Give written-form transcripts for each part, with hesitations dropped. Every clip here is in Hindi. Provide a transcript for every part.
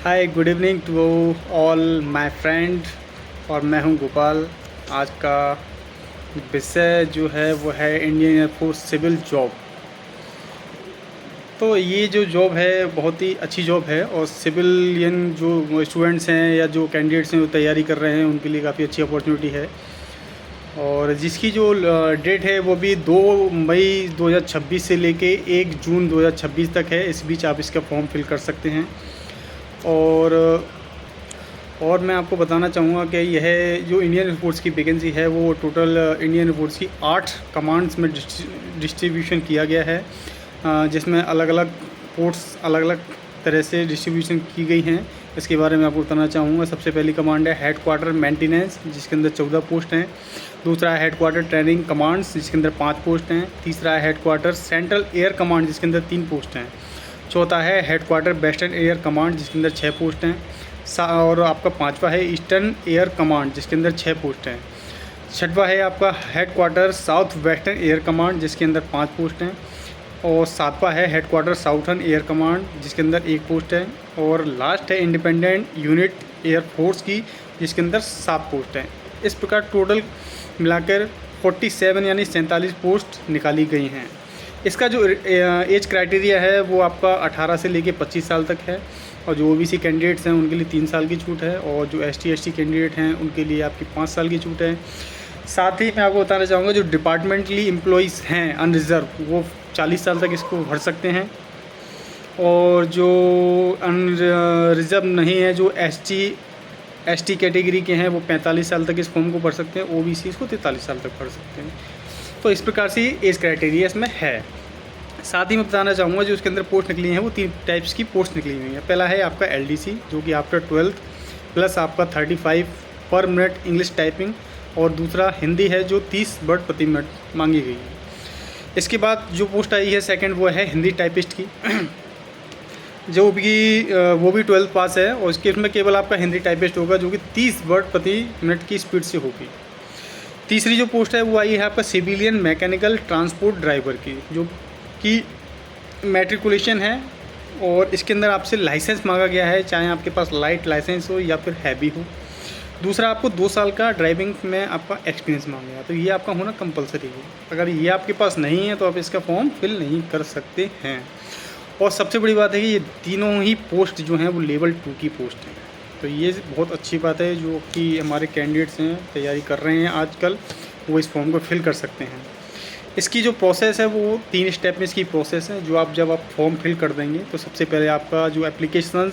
Hi, good evening to all my friend. और मैं हूं गोपाल। आज का विषय जो है वो है इंडियन एयरफोर्स सिविल जॉब। तो ये जो जॉब है बहुत ही अच्छी जॉब है और सिविलियन जो स्टूडेंट्स हैं या जो कैंडिडेट्स हैं वो तैयारी कर रहे हैं उनके लिए काफ़ी अच्छी अपॉर्चुनिटी है। और जिसकी जो डेट है वो भी 2 मई 2026 से लेके 1 जून 2026 तक है। इस बीच आप इसका फॉर्म फिल कर सकते हैं। और मैं आपको बताना चाहूँगा कि यह जो इंडियन एयरफोर्स की वैकेंसी है वो टोटल इंडियन एयरफोर्स की 8 कमांड्स में डिस्ट्रीब्यूशन किया गया है, जिसमें अलग अलग पोस्ट्स अलग अलग तरह से डिस्ट्रीब्यूशन की गई हैं। इसके बारे में आपको बताना चाहूँगा। सबसे पहली कमांड है हेड क्वार्टर मेंटेनेंस, जिसके अंदर 14 पोस्ट हैं। दूसरा है हेड क्वार्टर ट्रेनिंग कमांड्स, जिसके अंदर 5 पोस्ट हैं। तीसरा है head quarter central air command, जिसके अंदर 3 पोस्ट हैं। चौथा है head quarter western air command, जिसके अंदर 6 पोस्ट हैं। और आपका 5वां है ईस्टर्न एयर कमांड, जिसके अंदर 6 पोस्ट हैं। 6वां है आपका head quarter south western air command, जिसके अंदर 5 पोस्ट हैं। और 7वां है head quarter southern air command, जिसके अंदर 1 पोस्ट है। और लास्ट है इंडिपेंडेंट यूनिट एयर फोर्स की, जिसके अंदर 7 पोस्ट हैं। इस प्रकार टोटल मिलाकर 47 यानी 47 पोस्ट निकाली गई हैं। इसका जो एज क्राइटेरिया है वो आपका 18 से लेके 25 साल तक है। और जो ओबीसी कैंडिडेट्स हैं उनके लिए 3 साल की छूट है। और जो एसटी कैंडिडेट हैं उनके लिए आपकी 5 साल की छूट है। साथ ही मैं आपको बताना चाहूँगा जो डिपार्टमेंटली एम्प्लॉइज़ हैं अनरिज़र्व, वो 40 साल तक इसको भर सकते हैं। और जो अनरिज़र्व नहीं है, जो एसटी कैटेगरी के हैं, वो 45 साल तक इस फॉर्म को भर सकते हैं। ओबीसी इसको 43 साल तक भर सकते हैं। तो इस प्रकार से एज क्राइटेरिया इसमें है। साथ ही मैं बताना चाहूँगा जो उसके अंदर पोस्ट निकली हैं वो 3 टाइप्स की पोस्ट निकली हुई हैं। पहला है आपका एलडीसी, जो कि आफ्टर 12th प्लस आपका 35 पर मिनट इंग्लिश टाइपिंग। और दूसरा हिंदी है जो 30 वर्ड प्रति मिनट मांगी गई है। इसके बाद जो पोस्ट आई है सेकंड, वो है हिंदी टाइपिस्ट की जो भी वो भी 12th पास है। और इसके इसमें केवल आपका हिंदी टाइपिस्ट होगा, जो कि 30 वर्ड प्रति मिनट की स्पीड से होगी। तीसरी जो पोस्ट है वो आई है आपका सिविलियन मैकेनिकल ट्रांसपोर्ट ड्राइवर की, जो कि मैट्रिकुलेशन है। और इसके अंदर आपसे लाइसेंस मांगा गया है, चाहे आपके पास लाइट लाइसेंस हो या फिर हैवी हो। दूसरा, आपको 2 साल का ड्राइविंग में आपका एक्सपीरियंस मांगेगा, तो ये आपका होना कंपलसरी है। अगर ये आपके पास नहीं है तो आप इसका फॉर्म फिल नहीं कर सकते हैं। और सबसे बड़ी बात है कि ये तीनों ही पोस्ट जो हैं वो लेवल 2 की पोस्ट हैं। तो ये बहुत अच्छी बात है, जो कि हमारे कैंडिडेट्स हैं तैयारी कर रहे हैं आजकल, वो इस फॉर्म को फिल कर सकते हैं। इसकी जो प्रोसेस है वो 3 स्टेप में इसकी प्रोसेस है। जो जब आप फॉर्म फिल कर देंगे तो सबसे पहले आपका जो एप्लीकेशन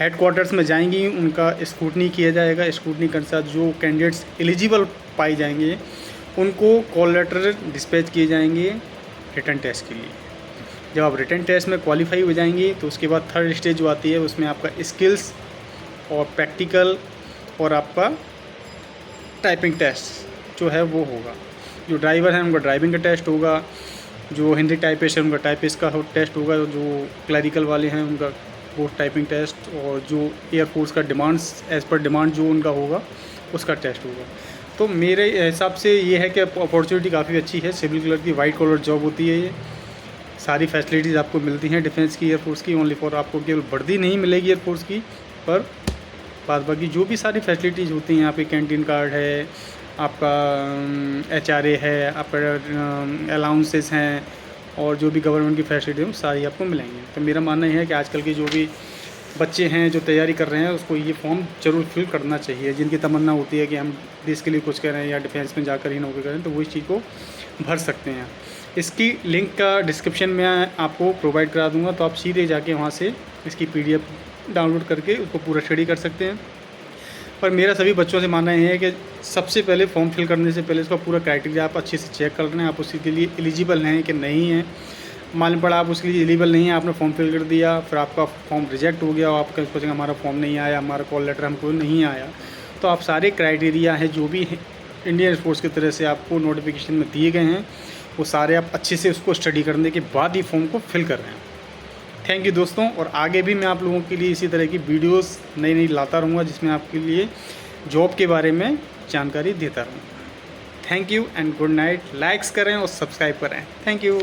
हेड क्वार्टर्स में जाएंगी उनका स्क्रूटनी किया जाएगा। स्क्रूटनी के साथ जो कैंडिडेट्स एलिजिबल पाए जाएंगे उनको कॉल लेटर डिस्पैच किए जाएंगे रिटन टेस्ट के लिए। जब आप रिटन टेस्ट में क्वालिफाई हो जाएंगे तो उसके बाद थर्ड स्टेज जो आती है उसमें आपका स्किल्स और प्रैक्टिकल और आपका टाइपिंग टेस्ट जो है वो होगा। जो ड्राइवर हैं उनका ड्राइविंग का टेस्ट होगा, जो हिंदी टाइपिस्ट है उनका टाइपिस्ट का टेस्ट होगा, जो क्लरिकल वाले हैं उनका वो टाइपिंग टेस्ट, और जो एयरफोर्स का डिमांड्स एज़ पर डिमांड जो उनका होगा उसका टेस्ट होगा। तो मेरे हिसाब से ये है कि अपॉर्चुनिटी काफ़ी अच्छी है। सिविल क्लर्क की वाइट कॉलर जॉब होती है ये। सारी फैसिलिटीज़ आपको मिलती हैं डिफेंस की, एयरफोर्स की। ओनली फॉर आपको केवल वर्दी नहीं मिलेगी एयरफोर्स की, पर बाद बाकी जो भी सारी फैसिलिटीज़ होती हैं, आपकी कैंटीन कार्ड है, आपका एचआरए है, आपका अलाउंसेस हैं, और जो भी गवर्नमेंट की फैसिलिटी है सारी आपको मिलेंगी। तो मेरा मानना यह है कि आजकल के जो भी बच्चे हैं जो तैयारी कर रहे हैं उसको ये फॉर्म ज़रूर फिल करना चाहिए। जिनकी तमन्ना होती है कि हम देश के लिए कुछ करें या डिफेंस में जाकर ही नौकरी करें, तो वो इस चीज़ को भर सकते हैं। इसकी लिंक का डिस्क्रिप्शन में आपको प्रोवाइड करा दूँगा, तो आप सीधे जाके वहाँ से इसकी PDF डाउनलोड करके उसको पूरा स्टडी कर सकते हैं। पर मेरा सभी बच्चों से मानना यह है कि सबसे पहले फॉर्म फिल करने से पहले इसका पूरा क्राइटेरिया आप अच्छे से चेक कर लें, आप उसके लिए एलिजिबल हैं कि नहीं हैं। मालूम पड़ा आप उसके लिए एलिजिबल नहीं है, आपने फॉर्म फिल कर दिया, फिर आपका फॉर्म रिजेक्ट हो गया और आप सोचेंगे हमारा फॉर्म नहीं आया, हमारा कॉल लेटर हमको नहीं आया। तो आप सारे क्राइटेरिया हैं जो भी इंडियन एयरफोर्स की तरह से आपको नोटिफिकेशन में दिए गए हैं, वो सारे आप अच्छे से उसको स्टडी करने के बाद ही फॉर्म को फिल कर रहे हैं। थैंक यू दोस्तों। और आगे भी मैं आप लोगों के लिए इसी तरह की वीडियोस नई लाता रहूँगा, जिसमें आपके लिए जॉब के बारे में जानकारी देता रहूँगा। Thank you and good night. Likes करें और सब्सक्राइब करें। Thank you.